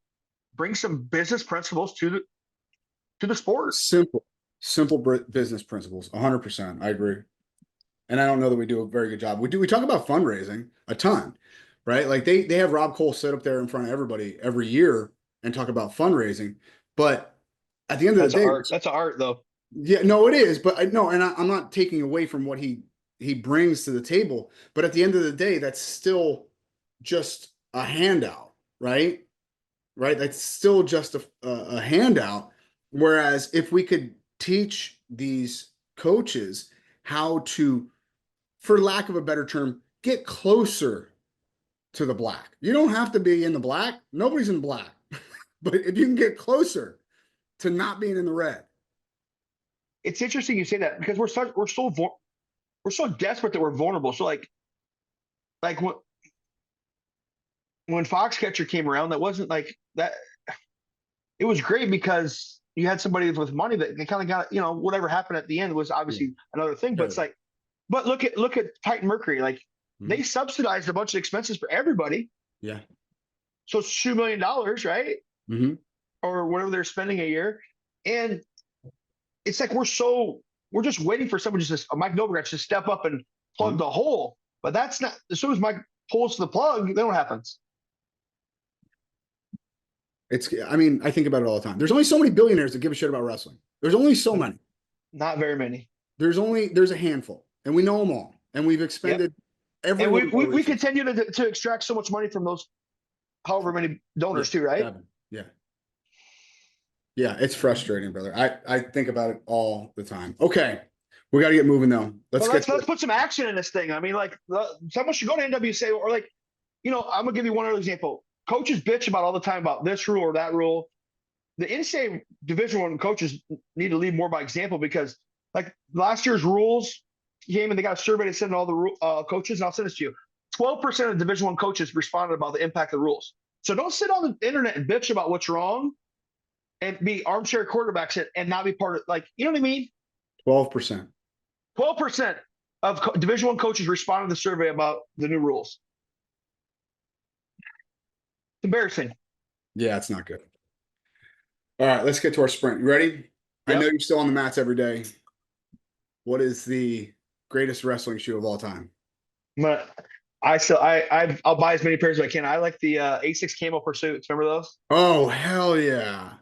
bring some business principles to the sport. Simple business principles. 100%. I agree. And I don't know that we do a very good job. We talk about fundraising a ton, right? Like they have Rob Cole sit up there in front of everybody every year and talk about fundraising. But at the end of the day, that's an art though. Yeah, no, it is. But I'm not taking away from what he brings to the table. But at the end of the day, that's still just a handout, right? Right. That's still just a handout. Whereas if we could teach these coaches how to, for lack of a better term, get closer to the black. You don't have to be in the black. Nobody's in black. But if you can get closer to not being in the red. It's interesting you say that, because we're so desperate that we're vulnerable. So like when Foxcatcher came around, that wasn't like that. It was great because you had somebody with money that they kind of got, whatever happened at the end was obviously another thing. But it's like, but look at Titan Mercury. Like they subsidized a bunch of expenses for everybody. Yeah. So it's $2 million, right? Mm-hmm. Or whatever they're spending a year. And it's like, we're just waiting for someone, just Mike Novogratz to step up and plug the hole. But that's not, as soon as Mike pulls the plug, then what happens? I think about it all the time. There's only so many billionaires that give a shit about wrestling. There's only so many. Not very many. There's a handful, and we know them all. And we've expended every. And we continue to extract so much money from those, however many donors too, right? Yeah. Yeah, it's frustrating, brother. I think about it all the time. Okay, we got to get moving though. Let's put some action in this thing. I mean, like someone should go to NWSA, or like, I'm gonna give you one other example. Coaches bitch about all the time about this rule or that rule. The NCAA Division I coaches need to lead more by example, because like last year's rules came and they got a survey to send all the coaches, and I'll send this to you. 12% of Division I coaches responded about the impact of the rules. So don't sit on the internet and bitch about what's wrong and be armchair quarterbacks and not be part of, like, you know what I mean? 12%. 12% of Division I coaches responded to the survey about the new rules. It's embarrassing. Yeah, it's not good. All right, let's get to our sprint. You ready? Yep. I know you're still on the mats every day. What is the greatest wrestling shoe of all time? I'll buy as many pairs as I can. I like the A6 Camo Pursuits. Remember those? Oh, hell yeah.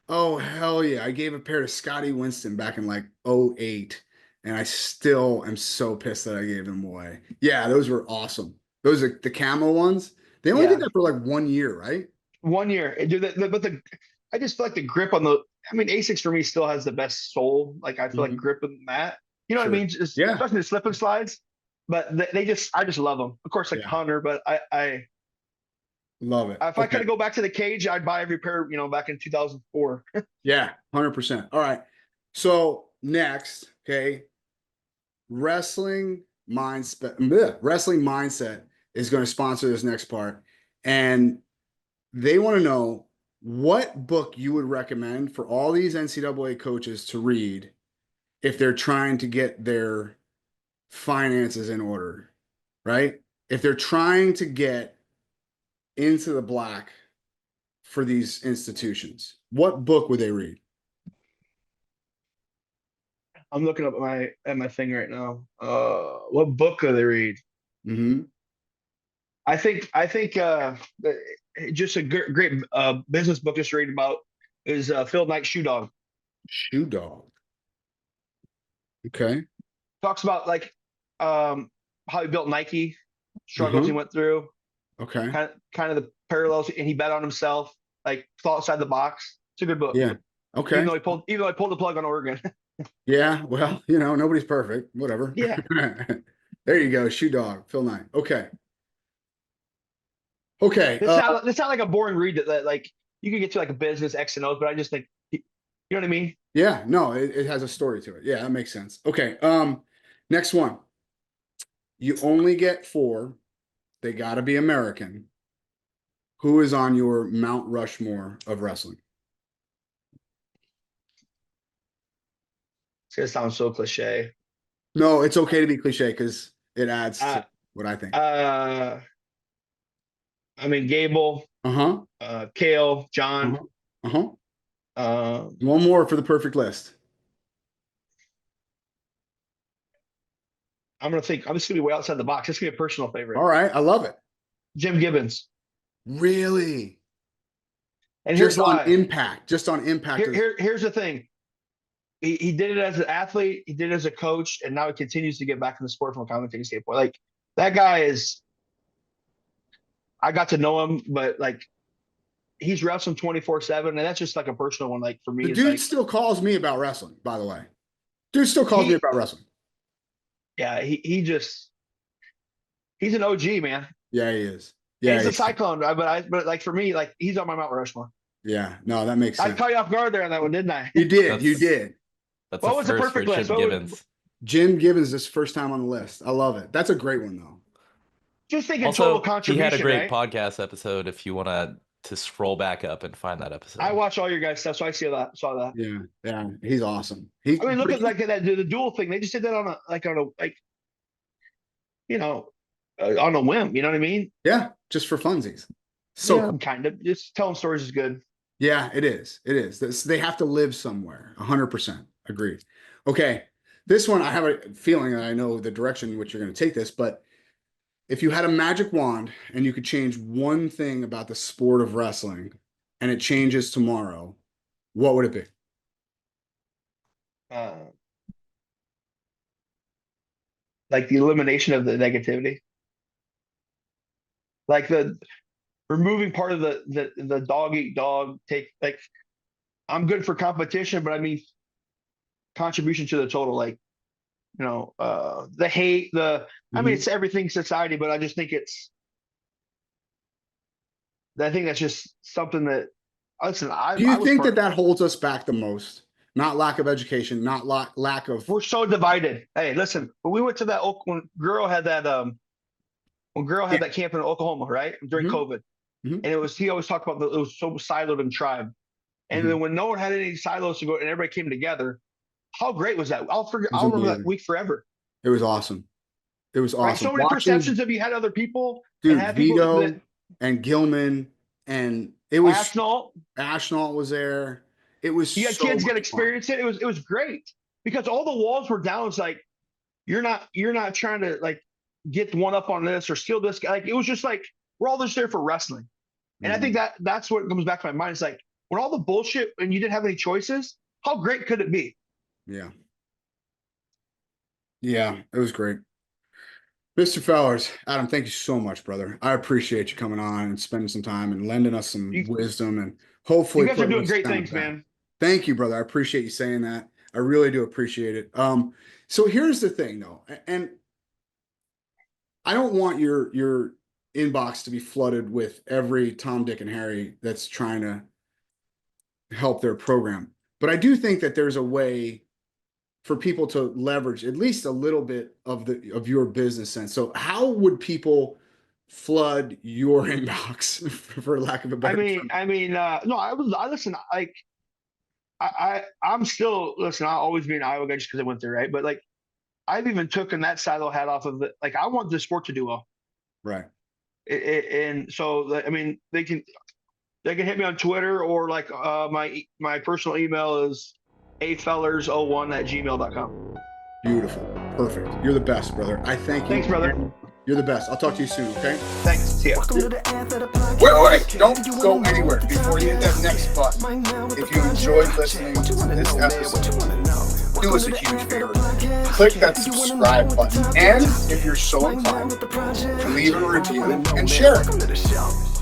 I gave a pair to Scotty Winston back in like 2008, and I still am so pissed that I gave them away. Yeah, those were awesome. Those are the camo ones. They only did that for like 1 year, right? 1 year. But I just feel like the grip on A6 for me still has the best sole. Like I feel like grip on that. You know what I mean? Just, especially the slip and slides. But I just love them. Of course, like Hunter, but I love it. If I could go back to the cage, I'd buy every pair, back in 2004. Yeah, 100%. All right. So next, okay, wrestling Wrestling Mindset is going to sponsor this next part. And they want to know what book you would recommend for all these NCAA coaches to read if they're trying to get their finances in order, right? If they're trying to get into the black for these institutions, what book would they read? I'm looking up at my thing right now. What book could they read? Mm-hmm. I think just a great business book just read about is Phil Knight's Shoe Dog. Shoe Dog. Okay. Talks about like how he built Nike, struggles he went through, Okay. kind of the parallels, and he bet on himself, like thought outside the box. It's a good book. Yeah. Okay. Even though I pulled the plug on Oregon. Yeah. Well, nobody's perfect. Whatever. Yeah. There you go. Shoe Dog. Phil Knight. Okay. Okay. It's not like a boring read that like you can get to like a business X and O's, but I just think you know what I mean? Yeah. No, it has a story to it. Yeah, that makes sense. Okay. Next one. You only get 4. They got to be American. Who is on your Mount Rushmore of wrestling? It's gonna sound so cliche. No, it's okay to be cliche because it adds to what I think. I mean Gable, Kale, John. One more for the perfect list. I'm just gonna be way outside the box. It's gonna be a personal favorite. All right, I love it. Jim Gibbons. Really? And just here's on why. impact. Just on impact. Here's the thing. He did it as an athlete, he did it as a coach, and now he continues to get back in the sport from a commentating standpoint. Like that guy is, I got to know him, but like he's wrestling 24/7, and that's just like a personal one. Like for me, The dude still calls me about wrestling, by the way. Dude still calls me about wrestling. Yeah, he's an OG, man. Yeah, he is. Yeah, he's a cyclone, but like for me, like he's on my Mount Rushmore. Yeah, no, that makes sense. I caught you off guard there on that one, didn't I? You did. What was the perfect list? Jim Gibbons is first time on the list. I love it. That's a great one though. Just thinking also, total contribution. He had a great right? podcast episode. If you want to scroll back up and find that episode, I watch all your guys' stuff, so I saw that. Yeah, he's awesome. I mean, look at like that the dual thing. They just did that on a whim. You know what I mean? Yeah, just for funsies. So yeah, kind of just telling stories is good. Yeah, it is. It is. They have to live somewhere. 100%. Agreed. Okay. This one, I have a feeling that I know the direction in which you're going to take this, but if you had a magic wand and you could change one thing about the sport of wrestling and it changes tomorrow, what would it be? Like the elimination of the negativity. Like the removing part of the dog eat dog take, like I'm good for competition, but I mean contribution to the total, like the hate, I mean it's everything society, but I just think I think that's just something that listen. Do you think that holds us back the most? Not lack of education, not lack of. We're so divided. Hey, listen, when we went to that when Girl had that camp in Oklahoma, right, during COVID. And he always talked about it was so siloed in tribe. And then when no one had any silos to go and everybody came together, how great was that? I'll remember that week forever. It was awesome. It was awesome. Right? So many perceptions of you had other people. Dude, Vito and Gilman, and it was Ashnault was there. It was you had kids get experience it. It was great because all the walls were down. It's like you're not trying to like get one up on this or steal this guy. Like it was just like we're all just there for wrestling. And I think that's what comes back to my mind. It's like when all the bullshit and you didn't have any choices, how great could it be? Yeah. Yeah, it was great. Mr. Fellers, Adam, thank you so much, brother. I appreciate you coming on and spending some time and lending us some wisdom, and hopefully you guys are doing great things, man. Thank you, brother. I appreciate you saying that. I really do appreciate it. So here's the thing though, and I don't want your inbox to be flooded with every Tom, Dick, and Harry that's trying to help their program. But I do think that there's a way for people to leverage at least a little bit of your business sense. So how would people flood your inbox, for lack of a better term? No, I listen, like, I'm still, listen, I'll always be an Iowa guy just because I went there, right? But like, I've even taken that silo hat off of it. Like, I want the sport to do well. Right. And so, I mean, they can hit me on Twitter, or like my personal email is afellers01@gmail.com. Beautiful. Perfect. You're the best, brother. I thank you. Thanks, brother. You're the best. I'll talk to you soon, okay? Thanks. See ya. Wait, don't go anywhere before you hit that next button. If you enjoyed listening to this episode, do us a huge favor. Click that subscribe button. And if you're so inclined, leave a review and share it.